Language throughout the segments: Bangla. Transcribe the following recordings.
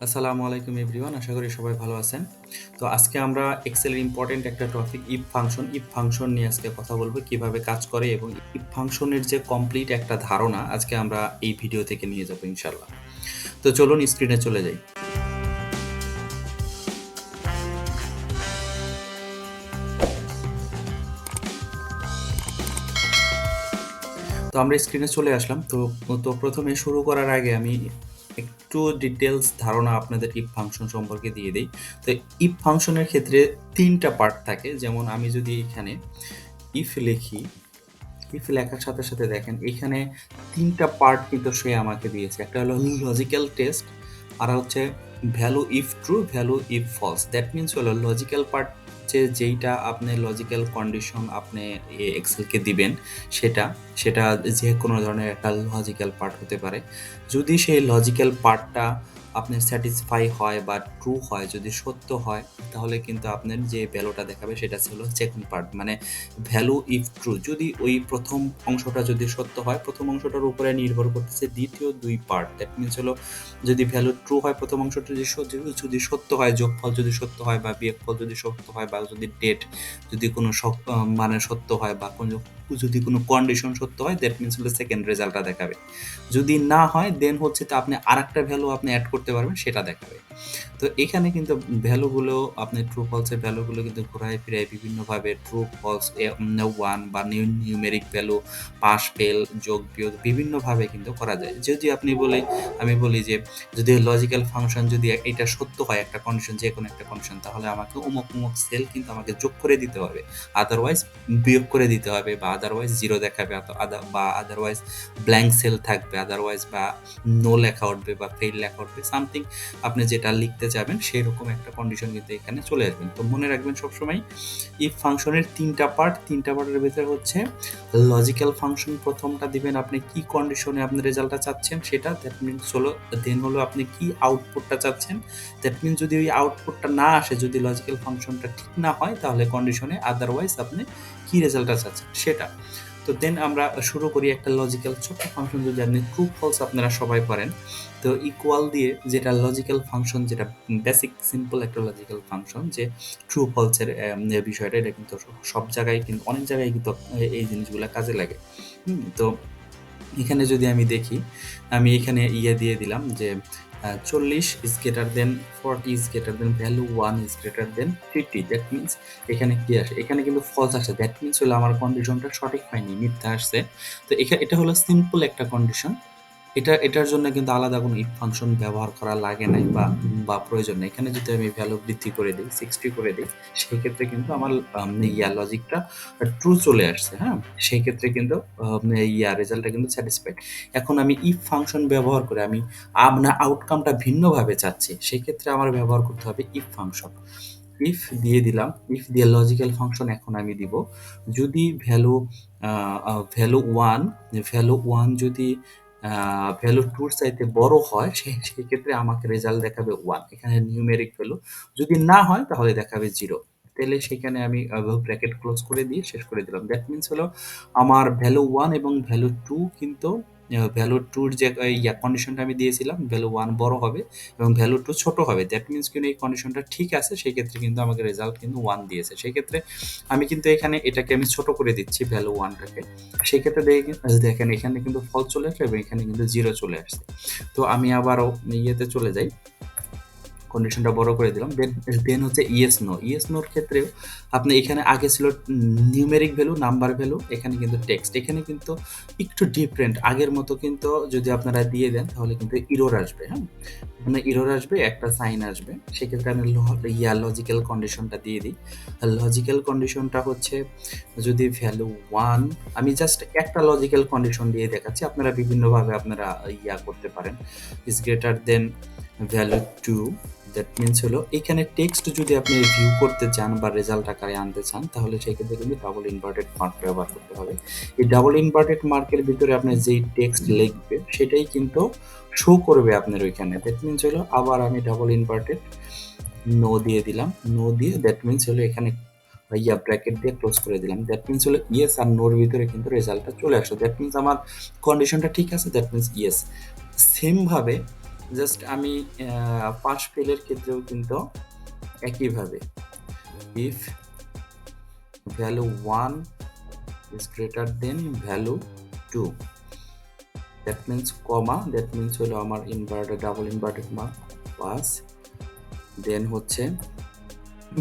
আসসালামু আলাইকুম এভরিওয়ান, আশা করি সবাই ভালো আছেন। তো আজকে আমরা এক্সেলের ইম্পর্টেন্ট একটা টপিক ইফ ফাংশন নিয়ে আজকে কথা বলবো, কিভাবে কাজ করে এবং ইফ ফাংশনের যে কমপ্লিট একটা ধারণা আজকে আমরা এই ভিডিও থেকে নিয়ে যাবো ইনশাল্লাহ। তো চলুন স্ক্রিনে চলে যাই। তো আমরা স্ক্রিনে চলে আসলাম। তো তো প্রথমে শুরু করার আগে আমি একটু ডিটেলস ধারণা আপনাদের ইফ ফাংশন সম্পর্কে দিয়ে দিই। তো ইফ ফাংশনের ক্ষেত্রে তিনটা পার্ট থাকে। যেমন আমি যদি এখানে ইফ লিখি, ইফ লেখার সাথে সাথে দেখেন এখানে তিনটা পার্ট কিন্তু সে আমাকে দিয়েছে। একটা হলো লজিক্যাল টেস্ট, আর হচ্ছে value if true, value if false. That means হলো লজিক্যাল পার্ট, যেইটা আপনি লজিক্যাল কন্ডিশন আপনি এক্সেলকে দিবেন, সেটা সেটা যে কোনো ধরনের একটা লজিক্যাল পার্ট হতে পারে। যদি সেই লজিক্যাল পার্টটা আপনার স্যাটিসফাই হয় বা ট্রু হয়, যদি সত্য হয়, তাহলে কিন্তু আপনার যে ভ্যালুটা দেখাবে সেটা ছিল সেকেন্ড পার্ট, মানে ভ্যালু ইফ ট্রু। যদি ওই প্রথম অংশটা যদি সত্য হয়, প্রথম অংশটার উপরে নির্ভর করতেছে দ্বিতীয় দুই পার্ট। দ্যাট মিনস হলো যদি ভ্যালু ট্রু হয়, প্রথম অংশটা যদি সত্য হয়, যোগফল যদি সত্য হয় বা বিয়োগফল যদি সত্য হয়, বা যদি ডেট যদি কোনো মানে সত্য হয়, বা কোনো যদি কোনো কন্ডিশন সত্য হয়, দ্যাট মিনস হলো সেকেন্ড রেজাল্টটা দেখাবে। যদি না হয় দেন হচ্ছে তো আপনি আরেকটা ভ্যালু আপনি অ্যাড করতে পারবেন, সেটা দেখাবে। তো এখানে কিন্তু ভ্যালুগুলো আপনি ট্রু ফলসের ভ্যালুগুলো কিন্তু ঘোরায় ফিরায় বিভিন্নভাবে ট্রু ফলস, ওয়ান বা নিউমেরিক ভ্যালু, পাস ফেল, যোগ বিয়োগ বিভিন্নভাবে কিন্তু করা যায়। যদি আমি বলি যে যদি লজিক্যাল ফাংশন যদি এটা সত্য হয়, একটা কন্ডিশন, যে কোনো একটা কন্ডিশন, তাহলে আমাকে অমুক অমুক সেল কিন্তু আমাকে যোগ করে দিতে হবে, আদারওয়াইজ বিয়োগ করে দিতে হবে, বা আদারওয়াইজ জিরো দেখাবে, বা আদারওয়াইজ ব্ল্যাঙ্ক সেল থাকবে, আদারওয়াইজ বা নো লেখা উঠবে বা ফেল লেখা উঠবে, সামথিং আপনি যেটা লিখতে চাবেন সেই রকম একটা কন্ডিশন কিন্তু এখানে চলে আসবেন। তো মনে রাখবেন সবসময় ইফ ফাংশনের তিনটা পার্টের ভিতরে হচ্ছে লজিক্যাল ফাংশন প্রথমটা দিবেন, আপনি কি কন্ডিশনে আপনি রেজাল্টটা চাচ্ছেন সেটা, দ্যাট মিনস হলো দেন হলো আপনি কি আউটপুটটা চাচ্ছেন। দ্যাট মিনস যদি ওই আউটপুটটা না আসে, যদি লজিক্যাল ফাংশনটা ঠিক না হয়, তাহলে কন্ডিশনে আদারওয়াইজ আপনি কি রেজাল্টটা চাচ্ছেন সেটা। তো দেন আমরা শুরু করি একটা লজিক্যাল ছোট্ট ফাংশন। যদি আপনি ট্রু ফলস আপনারা সবাই পারেন, তো ইকুয়াল দিয়ে যেটা লজিক্যাল ফাংশন, যেটা বেসিক সিম্পল একটা লজিক্যাল ফাংশন, যে ট্রু ফলসের বিষয়টা, এটা কিন্তু সব জায়গায় কিন্তু অনেক জায়গায় কিন্তু এই জিনিসগুলো কাজে লাগে। তো এখানে যদি আমি দেখি, আমি এখানে দিয়ে দিলাম যে 40 is greater then 40 is greater than value 1 is greater then 50। That means এখানে কি আসে, এখানে কিন্তু ফলস আসে। দ্যাট মিনস হলো আমার কন্ডিশনটা সঠিক হয়নি, মিথ্যা আসছে। তো এটা হলো সিম্পল একটা কন্ডিশন। এটার জন্য কিন্তু আলাদা কোনো ইফ ফাংশন ব্যবহার করা লাগে নাই, বা প্রয়োজন নেই। এখানে যদি আমি ভ্যালু বৃদ্ধি করে দিই, 60 করে দিই, সেই ক্ষেত্রে কিন্তু আমার লজিকটা ট্রু চলে আসছে। হ্যাঁ, সেই ক্ষেত্রে কিন্তু রেজাল্টটা কিন্তু স্যাটিসফাইড। এখন আমি ইফ ফাংশন ব্যবহার করে আমি আপনার আউটকামটা ভিন্নভাবে চাচ্ছি, সেক্ষেত্রে আমার ব্যবহার করতে হবে ইফ ফাংশন। ইফ দিয়ে দিলাম, ইফ দিয়ে লজিক্যাল ফাংশন এখন আমি দিব, যদি ভ্যালু ওয়ান যদি ভ্যালু টুর চাইতে বড় হয়, সেই ক্ষেত্রে আমাকে রেজাল্ট দেখাবে ওয়ান, এখানে নিউমেরিক ভ্যালু। যদি না হয় তাহলে দেখাবে জিরো। তাহলে সেখানে আমি ব্র্যাকেট ক্লোজ করে দিয়ে শেষ করে দিলাম। দ্যাট মিনস হলো আমার ভ্যালু ওয়ান এবং ভ্যালু টু কিন্তু ভ্যালু টুর যে কন্ডিশনটা আমি দিয়েছিলাম, ভ্যালু ওয়ান বড় হবে এবং ভ্যালু টু ছোট হবে। দ্যাট মিনস কিন্তু এই কন্ডিশনটা ঠিক আছে, সেই ক্ষেত্রে কিন্তু আমাকে রেজাল্ট কিন্তু ওয়ান দিয়েছে। সেই ক্ষেত্রে আমি কিন্তু এখানে এটাকে আমি ছোট করে দিচ্ছি, ভ্যালু ওয়ানটাকে। সেই ক্ষেত্রে দেখেন এখানে কিন্তু ফল চলে আসে এবং এখানে কিন্তু জিরো চলে আসছে। তো আমি আবারও ইয়েতে চলে যাই, কন্ডিশনটা বড় করে দিলাম। দেন হচ্ছে ইয়েস নোর ক্ষেত্রেও আপনি এখানে আগে ছিল নিউমেরিক ভ্যালু, নাম্বার ভ্যালু, এখানে কিন্তু টেক্সট। এখানে কিন্তু একটু ডিফারেন্ট, আগের মতো কিন্তু যদি আপনারা দিয়ে দেন তাহলে কিন্তু ইরর আসবে। হ্যাঁ, মানে ইরর আসবে, একটা সাইন আসবে। সেক্ষেত্রে আমি লজিক্যাল কন্ডিশনটা দিয়ে দিই। লজিক্যাল কন্ডিশনটা হচ্ছে যদি ভ্যালু ওয়ান, আমি জাস্ট একটা লজিক্যাল কন্ডিশন দিয়ে দেখাচ্ছি, আপনারা বিভিন্নভাবে আপনারা করতে পারেন। Is greater than value two. That means হলো এখানে টেক্সট যদি আপনি ভিউ করতে চান বা রেজাল্ট আকারে আনতে চান, তাহলে সেই ক্ষেত্রে কিন্তু ডাবল ইনভার্টেড মার্ক ব্যবহার করতে হবে। এই ডাবল ইনভার্টেড মার্কের ভিতরে আপনি যেই টেক্সট লিখবে সেটাই কিন্তু শো করবে আপনার ওইখানে। দ্যাট মিনস হলো আবার আমি ডাবল ইনভার্টেড নো দিয়ে দিলাম, নো দিয়ে দ্যাট মিনস হলো এখানে ব্র্যাকেট দিয়ে ক্লোজ করে দিলাম। দ্যাট মিনস হলো ইয়েস আর নোর ভিতরে কিন্তু রেজাল্টটা চলে আসলো। দ্যাট মিনস আমার কন্ডিশনটা ঠিক আছে, দ্যাট মিনস ইয়েস। সেম ভাবে জাস্ট আমি পাস ফেলের ক্ষেত্রেও কিন্তু একইভাবে if value 1 is greater than value 2, that means comma, that means হলো আমার inverted double inverted mark pass. Then হচ্ছে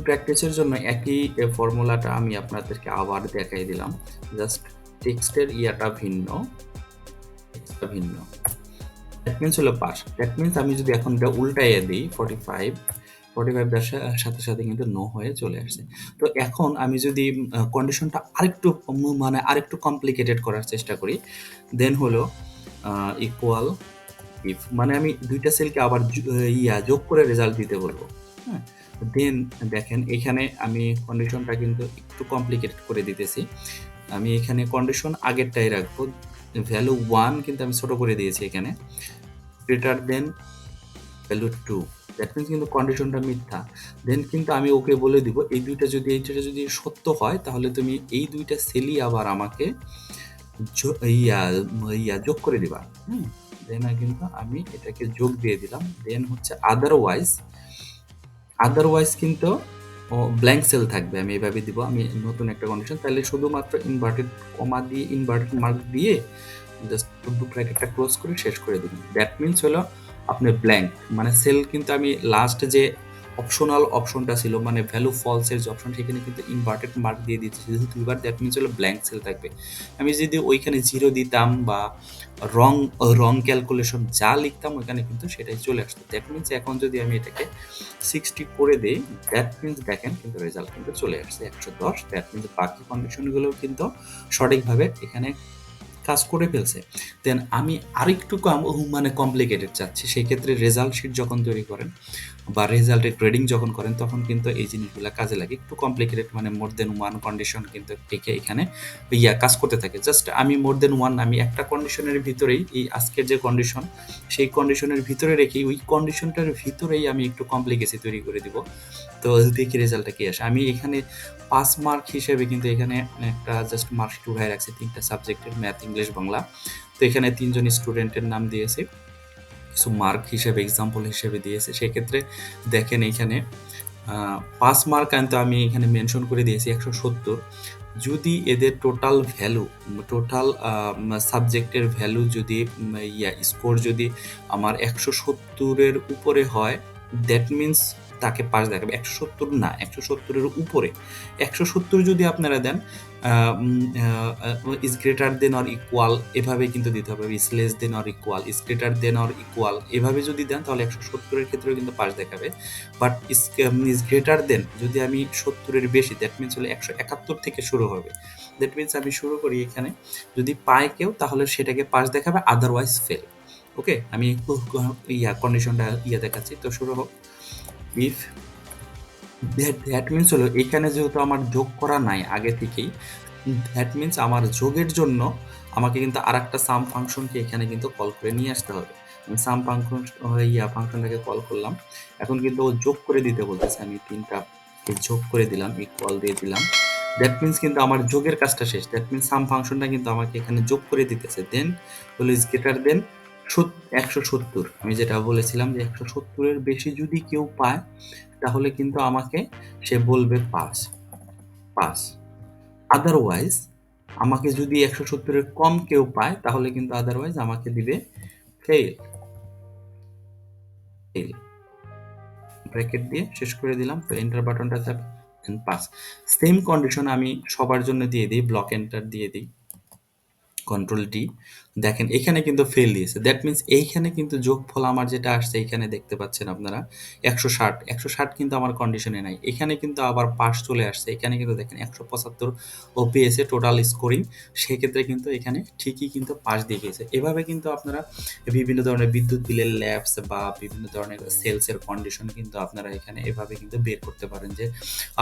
প্র্যাকটিসের জন্য একই ফর্মুলাটা আমি আপনাদেরকে আবার দেখাই দিলাম, জাস্ট টেক্সটের ইয়াটা ভিন্ন, টেক্সটটা ভিন্ন। দ্যাট মিনস হলো পাস। দ্যাট মিনস আমি যদি এখন এটা উল্টাইয়ে দিই 45 দেওয়ার সাথে সাথে কিন্তু নো হয়ে চলে আসছে। তো এখন আমি যদি কন্ডিশনটা আরেকটু মানে আরেকটু কমপ্লিকেটেড করার চেষ্টা করি, দেন হলো ইকুয়াল ইফ, মানে আমি দুইটা সেলকে আবার যোগ করে রেজাল্ট দিতে বলবো। হ্যাঁ, দেন দেখেন এখানে আমি কন্ডিশনটা কিন্তু একটু কমপ্লিকেটেড করে দিতেছি। আমি এখানে কন্ডিশন আগেরটাই রাখবো, ভ্যালু 1 কিন্তু আমি ছোট করে দিয়েছি এখানে, greater than value 2, that means কিন্তু কন্ডিশনটা মিথ্যা। দেন কিন্তু আমি ওকে বলে দিব এইটা যদি সত্য হয় তাহলে তুমি এই দুইটা সেলই আবার আমাকে যোগ করে দিবা। দেন কিন্তু আমি এটাকে যোগ দিয়ে দিলাম। দেন হচ্ছে আদারওয়াইজ কিন্তু ব্ল্যাঙ্ক সেল থাকবে, আমি এভাবে দিব। আমি নতুন একটা কন্ডিশন, তাহলে শুধুমাত্র ইনভার্টেড কমা দিয়ে ইনভার্টেড মার্ক দিয়ে জাস্ট ব্র্যাকেটটা ক্লোজ করে শেষ করে দিবেন। দ্যাট মিনস হলো আপনি ব্ল্যাঙ্ক, মানে সেল কিন্তু আমি লাস্ট যে অপশনাল অপশনটা ছিল মানে ভ্যালু ফলসের যে অপশন, সেখানে কিন্তু ইনভার্টেড মার্ক দিয়ে দিচ্ছি যেহেতু দুইবার, দ্যাট মিনস হলো ব্ল্যাঙ্ক সেল থাকবে। আমি যদি ওইখানে 0 দিতাম বা রং রং ক্যালকুলেশন যা লিখতাম ওইখানে কিন্তু সেটাই চলে আসতো। দ্যাট মিনস এখন যদি আমি এটাকে 60 করে দিই, দ্যাট মিনস দেখেন কিন্তু রেজাল্ট কিন্তু চলে আসছে 110। দ্যাট মিনস বাকি কন্ডিশনগুলো কিন্তু সঠিকভাবে এখানে কাজ করে ফেলছে। দেন আমি আরেকটু মানে কমপ্লিকেটেড চাচ্ছি, সেই ক্ষেত্রে রেজাল্ট শিট যখন তৈরি করেন বা রেজাল্টের গ্রেডিং যখন করেন তখন কিন্তু এই জিনিসগুলো কাজে লাগে। একটু কমপ্লিকেটেড মানে মোর দেন ওয়ান কন্ডিশন কিন্তু এখানে কাজ করতে থাকে। জাস্ট আমি মোর দেন ওয়ান, আমি একটা কন্ডিশনের ভিতরেই এই আজকের যে কন্ডিশন সেই কন্ডিশনের ভিতরে রেখে ওই কন্ডিশনটার ভিতরেই আমি একটু কমপ্লিকেসি তৈরি করে দিব। তো দেখি রেজাল্টটা কি আসে। আমি এখানে 5 মার্ক হিসেবে কিন্তু এখানে একটা জাস্ট মার্কশিট উঠায় রাখছি 3টা সাবজেক্টের, ম্যাথ, ইংলিশ, বাংলা। তো এখানে 3 জন স্টুডেন্টের নাম দিয়েছি, কিছু মার্ক হিসেবে এক্সাম্পল হিসেবে দিয়েছে। সেক্ষেত্রে দেখেন এইখানে 5 মার্ক কিন্তু আমি এখানে মেনশন করে দিয়েছি 170। যদি এদের টোটাল ভ্যালু, টোটাল সাবজেক্টের ভ্যালু যদি স্কোর যদি আমার 170-এর উপরে হয়, দ্যাট মিনস তাকে পাস দেখাবে। 170 না, 170-এর উপরে। 170 যদি আপনারা দেন is greater than or equal এভাবে কিন্তু দিতে হবে, is less than or equal, is greater than or equal এভাবে যদি দেন তাহলে 170-এর ক্ষেত্রেও কিন্তু পাস দেখাবে। বাট ইজ গ্রেটার দেন যদি আমি 70-এর বেশি, দ্যাট মিনস হলে 171 থেকে শুরু হবে। দ্যাট মিনস আমি শুরু করি এখানে, যদি পায় কেউ তাহলে সেটাকে পাস দেখাবে, আদারওয়াইজ ফেল। ওকে, আমি কন্ডিশনটা দেখাচ্ছি। তো শুরু হোক। ইফ দ্যাট মিনস হলো এখানে যেহেতু আমার যোগ করা নাই আগে থেকেই, দ্যাট মিনস আমার যোগের জন্য আমাকে কিন্তু আরেকটা সাম ফাংশনকে এখানে কিন্তু কল করে নিয়ে আসতে হবে। আমি সাম ফাংশন ফাংশনটাকে কল করলাম, এখন কিন্তু ও যোগ করে দিতে বলতেছে। আমি 3টা যোগ করে দিলাম, ইকুয়াল দিয়ে দিলাম। দ্যাট মিনস কিন্তু আমার যোগের কাজটা শেষ। দ্যাট মিনস সাম ফাংশনটা কিন্তু আমাকে এখানে যোগ করে দিতেছে। দেন হলো ইজ গ্রেটার দেন 170। আমি যেটা বলেছিলাম যে 170-এর বেশি যদি কেউ পায় তাহলে কিন্তু আমাকে সে বলবে পাস পাস। আদারওয়াইজ আমাকে যদি 170-এর কম কেউ পায় তাহলে কিন্তু আদারওয়াইজ আমাকে দিবে ফেল। ফেল ব্র্যাকেট দিয়ে শেষ করে দিলাম। তো এন্টার বাটনটা চাপ, পাস। সেম কন্ডিশন আমি সবার জন্য দিয়ে দিই, ব্লক এন্টার দিয়ে দিই, কন্ট্রোল ডি। দেখেন এখানে কিন্তু ফেল দিয়েছে। দ্যাট মিনস এইখানে কিন্তু যোগফল আমার যেটা আসছে এখানে দেখতে পাচ্ছেন আপনারা 160 কিন্তু আমার কন্ডিশনে নাই, এখানে কিন্তু আবার পাস চলে আসছে। এখানে কিন্তু দেখেন 175 ও পেয়েছে টোটাল স্কোরিং, সেক্ষেত্রে কিন্তু এখানে ঠিকই কিন্তু পাস দিয়ে গিয়েছে। এভাবে কিন্তু আপনারা বিভিন্ন ধরনের বিদ্যুৎ বিলের ল্যাবস বা বিভিন্ন ধরনের সেলসের কন্ডিশন কিন্তু আপনারা এখানে এভাবে কিন্তু বের করতে পারেন যে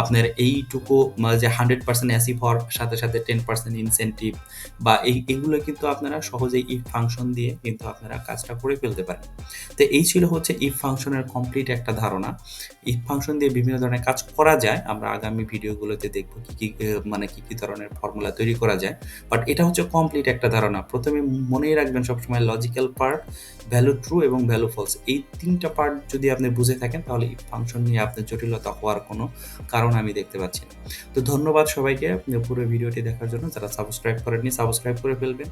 আপনার এইটুকু যে 100% অ্যাসিভ হওয়ার সাথে সাথে 10% ইনসেন্টিভ বা এইগুলো কিন্তু আপনারা সহজেই ইফ ফাংশন দিয়ে কিন্তু আপনারা কাজটা করে ফেলতে পারেন। তো এই ছিল হচ্ছে ইফ ফাংশনের কমপ্লিট একটা ধারণা। ইফ ফাংশন দিয়ে বিভিন্ন ধরনের কাজ করা যায়। আমরা আগামী ভিডিওগুলোতে দেখব কি ধরনের ফর্মুলা তৈরি করা যায়। বাট এটা হচ্ছে কমপ্লিট একটা ধারণা। ১ম এ মনেই রাখবেন সবসময় লজিক্যাল পার্ট, ভ্যালু ট্রু এবং ভ্যালু ফলস। এই ৩ টা পার্ট যদি আপনি বুঝে থাকেন তাহলে ইফ ফাংশন নিয়ে আপনার জটিলতা হওয়ার কোনো কারণ আমি দেখতে পাচ্ছি না। তো ধন্যবাদ সবাইকে পুরো ভিডিওটি দেখার জন্য। যারা সাবস্ক্রাইব করেননি সাবস্ক্রাইব করে ফেলবেন।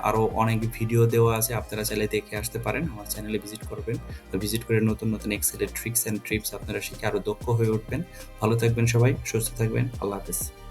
আরও অনেক ভিডিও দেওয়া আছে, আপনারা চাইলে দেখে আসতে পারেন, আমার চ্যানেলে ভিজিট করবেন। তো ভিজিট করে নতুন নতুন এক্সেলের ট্রিক্স অ্যান্ড টিপস আপনারা শিখে আরও দক্ষ হয়ে উঠবেন। ভালো থাকবেন সবাই, সুস্থ থাকবেন, আল্লাহ হাফেজ।